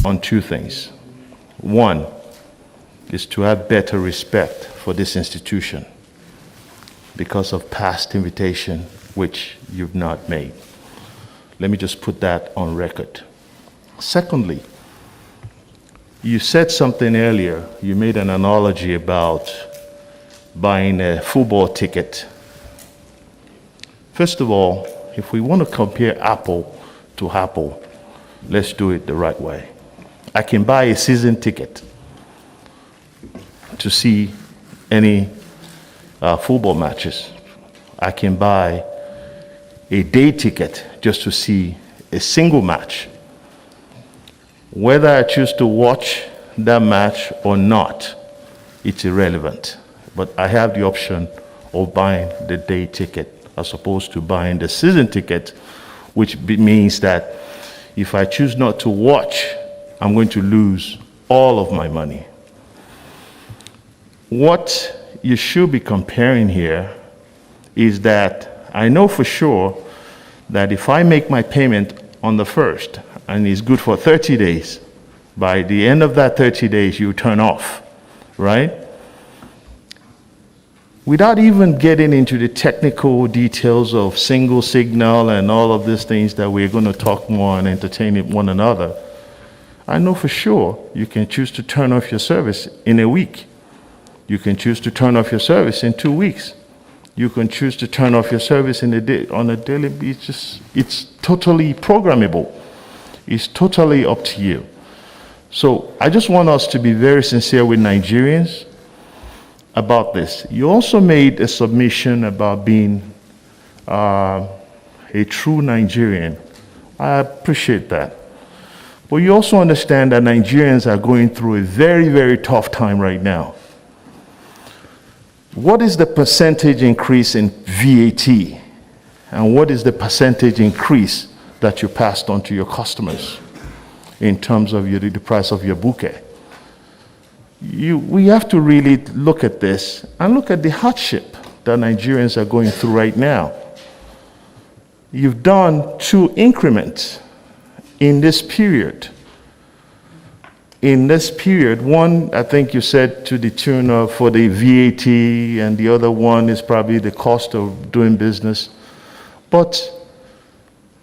on two things. One is to have better respect for this institution because of past invitation which you've not made. Let me just put that on record. Secondly, you said something earlier. You made an analogy about buying a football ticket. First of all, if we want to compare apple to apple, let's do it the right way. I can buy a season ticket to see any football matches. I can buy a day ticket just to see a single match. Whether I choose to watch that match or not, it's irrelevant. But I have the option of buying the day ticket as opposed to buying the season ticket, which means that if I choose not to watch, I'm going to lose all of my money. What you should be comparing here is that I know for sure that if I make my payment on the 1st and it's good for 30 days, by the end of that 30 days, you turn off, right? Without even getting into the technical details of single signal and all of these things that we're going to talk more and entertain one another, I know for sure you can choose to turn off your service in a week. You can choose to turn off your service in 2 weeks. You can choose to turn off your service on a daily basis. It's totally programmable. It's totally up to you. So I just want us to be very sincere with Nigerians about this. You also made a submission about being a true Nigerian. I appreciate that. But you also understand that Nigerians are going through a very, very tough time right now. What is the percentage increase in VAT? And what is the percentage increase that you passed on to your customers in terms of the price of your bouquet? We have to really look at this and look at the hardship that Nigerians are going through right now. You've done 2 increments in this period. In this period, one, I think you said to the tune of for the VAT, and the other one is probably the cost of doing business. But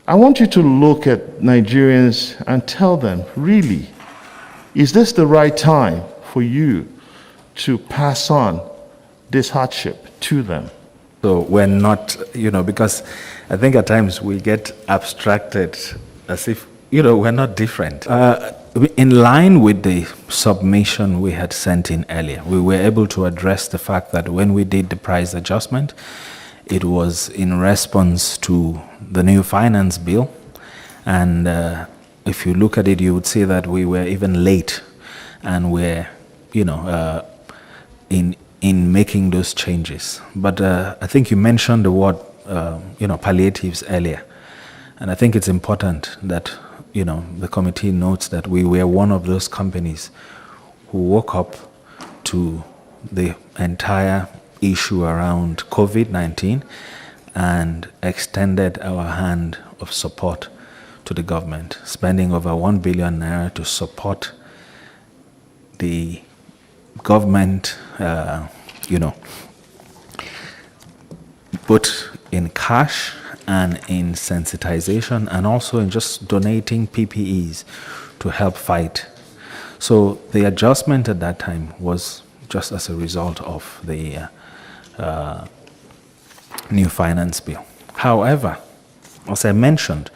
I want you to look at Nigerians and tell them, really, is this the right time for you to pass on this hardship to them? So we're not, because I think at times we get abstracted as if, we're not different. In line with the submission we had sent in earlier, we were able to address the fact that when we did the price adjustment, it was in response to the new finance bill. And if you look at it, you would see that we were even late and we're, in making those changes. But I think you mentioned the word, palliatives earlier. And I think it's important that the committee notes that we were one of those companies who woke up to the entire issue around COVID-19 and extended our hand of support to the government, spending over 1 billion naira to support the government, both in cash and in sensitization, and also in just donating PPEs to help fight. So the adjustment at that time was just as a result of the new finance bill. However, as I mentioned,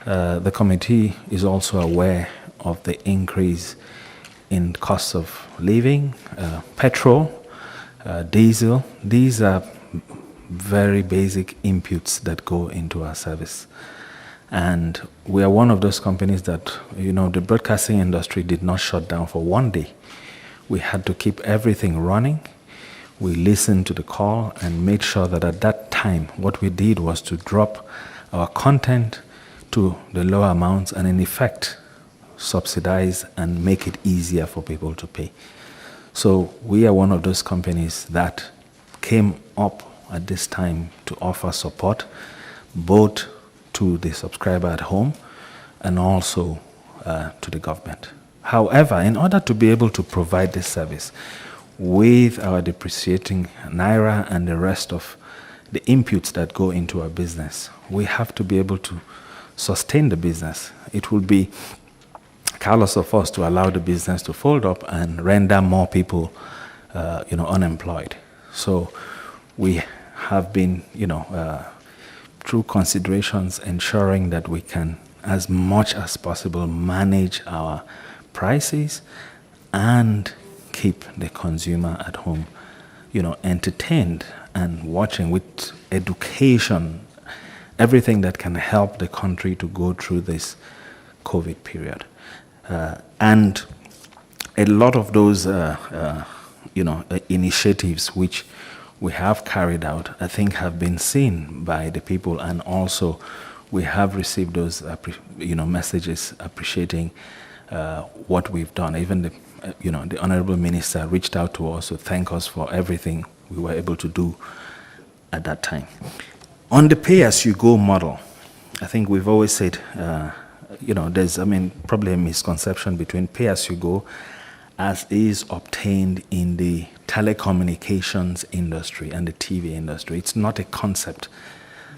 the committee is also aware of the increase in costs of living, petrol, diesel. These are very basic inputs that go into our service. And we are one of those companies that, the broadcasting industry did not shut down for one day. We had to keep everything running. We listened to the call and made sure that at that time, what we did was to drop our content to the lower amounts and in effect, subsidize and make it easier for people to pay. So we are one of those companies that came up at this time to offer support both to the subscriber at home and also to the government. However, in order to be able to provide this service with our depreciating naira and the rest of the inputs that go into our business, we have to be able to sustain the business. It will be careless of us to allow the business to fold up and render more people, unemployed. So we have been, through considerations, ensuring that we can, as much as possible, manage our prices and keep the consumer at home, entertained and watching with education, everything that can help the country to go through this COVID period. And a lot of those, initiatives which we have carried out, I think, have been seen by the people, and also we have received those, messages appreciating what we've done. Even the Honorable Minister reached out to us to thank us for everything we were able to do at that time. On the pay-as-you-go model, I think we've always said, there's, probably a misconception between pay-as-you-go as is obtained in the telecommunications industry and the TV industry. It's not a concept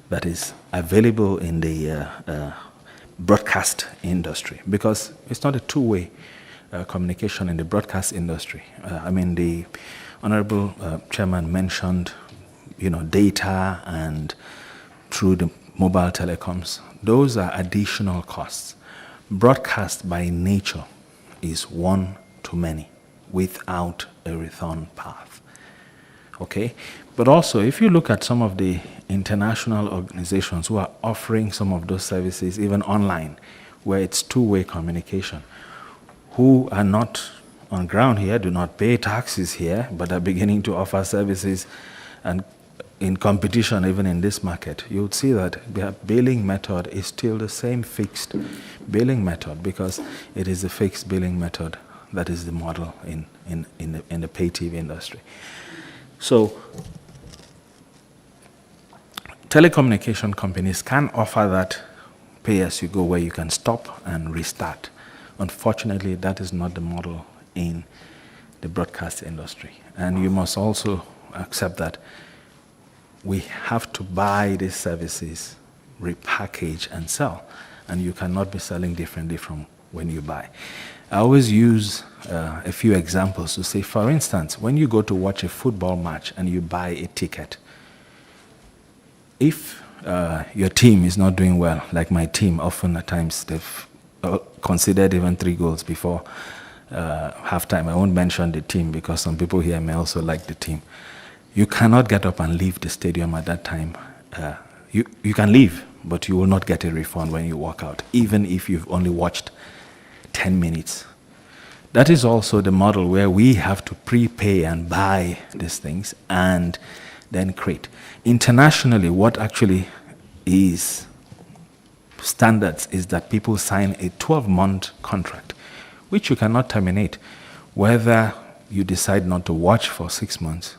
that is available in the broadcast industry, because it's not a two-way communication in the broadcast industry. The Honorable Chairman mentioned, data and through the mobile telecoms. Those are additional costs. Broadcast by nature is one to many without a return path. Okay? But also, if you look at some of the international organizations who are offering some of those services, even online, where it's two-way communication, who are not on ground here, do not pay taxes here, but are beginning to offer services and in competition even in this market, you would see that the billing method is still the same fixed billing method, because it is a fixed billing method that is the model in the pay TV industry. So telecommunication companies can offer that pay-as-you-go where you can stop and restart. Unfortunately, that is not the model in the broadcast industry. And you must also accept that we have to buy these services, repackage and sell, and you cannot be selling differently from when you buy. I always use a few examples to say, for instance, when you go to watch a football match and you buy a ticket, if your team is not doing well, like my team, often at times they've considered even 3 goals before halftime. I won't mention the team because some people here may also like the team. You cannot get up and leave the stadium at that time. You can leave, but you will not get a refund when you walk out, even if you've only watched 10 minutes. That is also the model where we have to prepay and buy these things and then create. Internationally, what actually is standards is that people sign a 12-month contract, which you cannot terminate. Whether you decide not to watch for 6 months,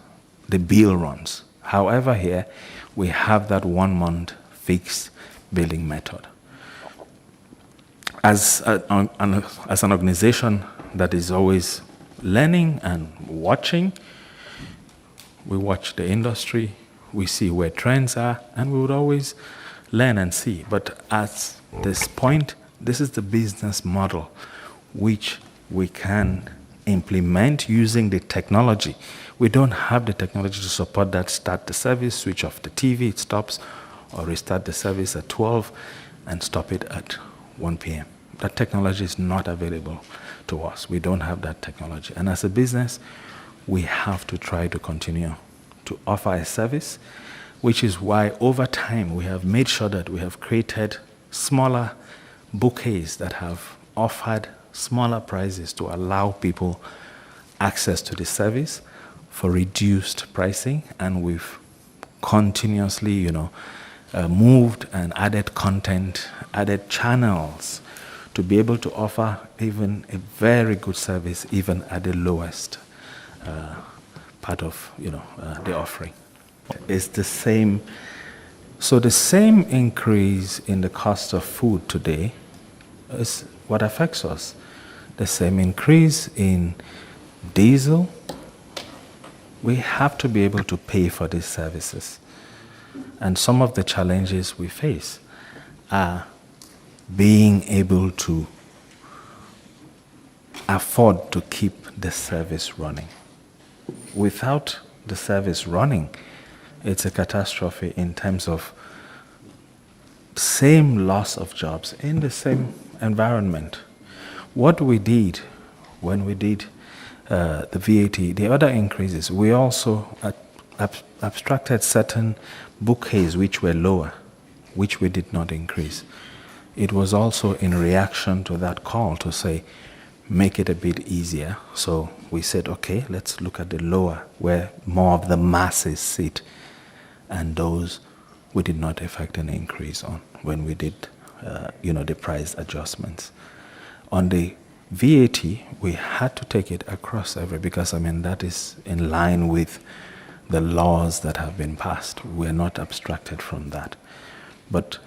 the bill runs. However, here we have that 1 month fixed billing method. As an organization that is always learning and watching, we watch the industry, we see where trends are, and we would always learn and see. But at this point, this is the business model which we can implement using the technology. We don't have the technology to support that. Start the service, switch off the TV, it stops, or restart the service at 12 and stop it at 1 p.m. That technology is not available to us. We don't have that technology. And as a business, we have to try to continue to offer a service, which is why over time we have made sure that we have created smaller bouquets that have offered smaller prices to allow people access to the service for reduced pricing. And we've continuously, moved and added content, added channels to be able to offer even a very good service, even at the lowest part of the offering. It's the same. So the same increase in the cost of food today is what affects us. The same increase in diesel, we have to be able to pay for these services. And some of the challenges we face are being able to afford to keep the service running. Without the service running, it's a catastrophe in terms of same loss of jobs in the same environment. What we did when we did the VAT, the other increases, we also abstracted certain bouquets which were lower, which we did not increase. It was also in reaction to that call to say, make it a bit easier. So we said, okay, let's look at the lower, where more of the masses sit, and those we did not effect an increase on when we did, the price adjustments. On the VAT, we had to take it across because that is in line with the laws that have been passed. We are not abstracted from that. But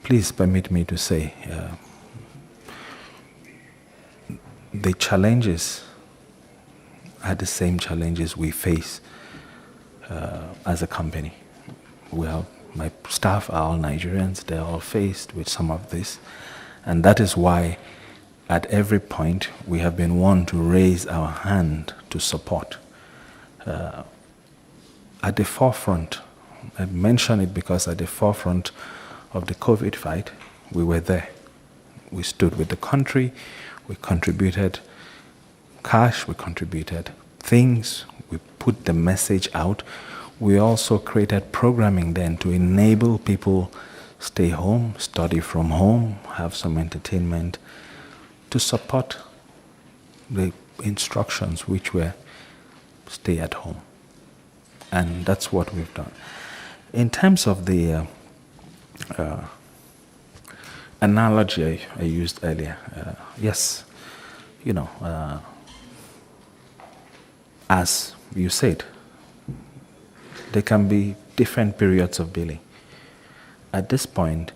please permit me to say, the challenges are the same challenges we face as a company. My staff are all Nigerians. They're all faced with some of this. And that is why at every point we have been one to raise our hand to support. At the forefront, I mention it because at the forefront of the COVID fight, we were there. We stood with the country, we contributed cash, we contributed things, we put the message out. We also created programming then to enable people stay home, study from home, have some entertainment, to support the instructions which were stay at home. And that's what we've done. In terms of the analogy I used earlier, yes, as you said, there can be different periods of billing at this point,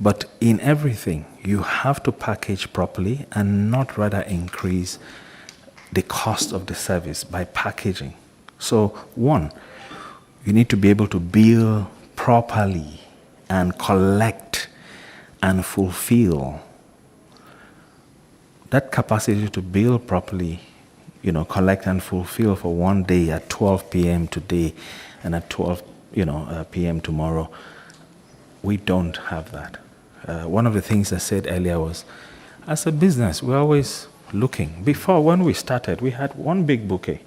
but in everything, you have to package properly and not rather increase the cost of the service by packaging. So, one, you need to be able to bill properly and collect and fulfill. That capacity to bill properly, collect and fulfill for one day at 12 p.m. today and at 12 p.m. tomorrow, we don't have that. One of the things I said earlier was, as a business, we're always looking. Before, when we started, we had one big bouquet.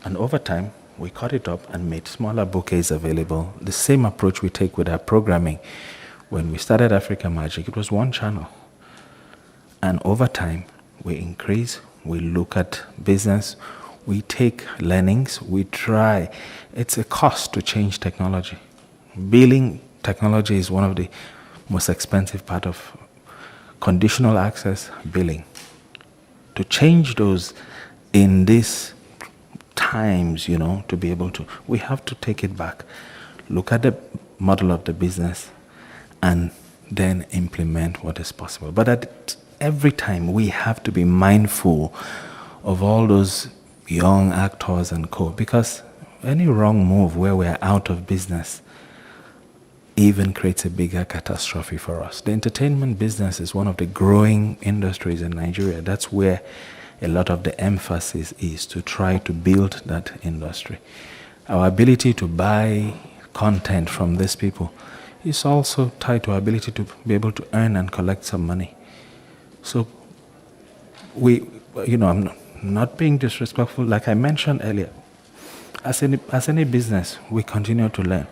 And over time, we cut it up and made smaller bouquets available. The same approach we take with our programming. When we started Africa Magic, it was one channel. And over time, we increase, we look at business, we take learnings, we try. It's a cost to change technology. Billing technology is one of the most expensive part of conditional access billing. To change those in these times, to be able to, we have to take it back, look at the model of the business, and then implement what is possible. But at every time, we have to be mindful of all those young actors and co, because any wrong move where we're out of business even creates a bigger catastrophe for us. The entertainment business is one of the growing industries in Nigeria. That's where a lot of the emphasis is, to try to build that industry. Our ability to buy content from these people is also tied to our ability to be able to earn and collect some money. So I'm not being disrespectful, like I mentioned earlier. As any business, we continue to learn.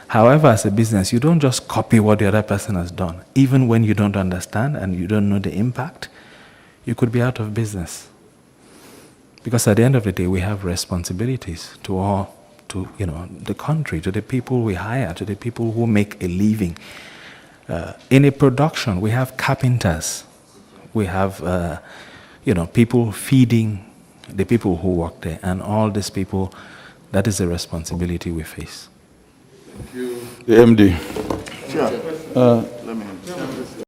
However, as a business, you don't just copy what the other person has done. Even when you don't understand and you don't know the impact, you could be out of business. Because at the end of the day, we have responsibilities to the country, to the people we hire, to the people who make a living. In a production, we have carpenters. We have people feeding the people who work there, and all these people. That is the responsibility we face. Thank you. The MD. Sure. Let me.